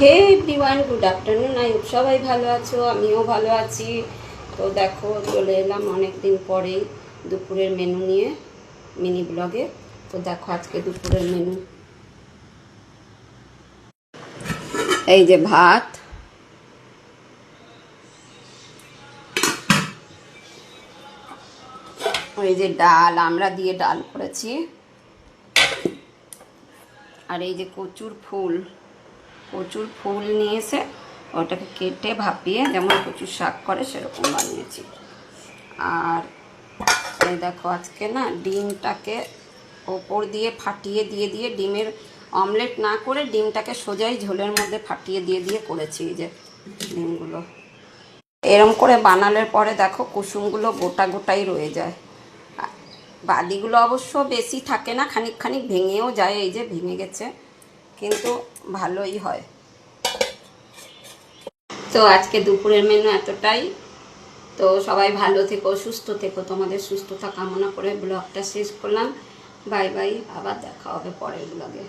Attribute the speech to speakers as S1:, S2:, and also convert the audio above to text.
S1: Hey everyone, good afternoon. I hope সবাই ভালো আছো, আমিও ভালো আছি। তো দেখো, চলে এলাম অনেক দিন পরেই দুপুরের মেনু নিয়ে মিনি ব্লগে। তো দেখো আজকে দুপুরের মেনু, এই যে ভাত, এই যে ডাল, আমরা দিয়ে ডাল করেছি, আর এই যে কচুর ফুল নিয়ে এসে ওটাকে কেটে ভাপিয়ে যেমন কচুর শাক করে সেরকম বানিয়েছি। আর এই দেখো আজকে না ডিমটাকে ওপর দিয়ে ফাটিয়ে দিয়ে ডিমের অমলেট না করে ডিমটাকে সোজাই ঝোলের মধ্যে ফাটিয়ে দিয়ে করেছি। এই যে ডিমগুলো এরম করে বানানোর পরে দেখো কুসুমগুলো গোটা গোটাই রয়ে যায়, বাদিগুলো অবশ্য বেশি থাকে না, খানিক খানিক ভেঙেও যায়। এই যে ভেঙে গেছে, কিন্তু ভালোই হয়। তো আজকে দুপুরের মেনু এতটাই। তো সবাই ভালো থেকো, সুস্থ থেকো, তোমাদের সুস্থতা কামনা করে ব্লগটা শেষ করলাম। বাই বাই, আবার দেখা হবে পরের ব্লগে।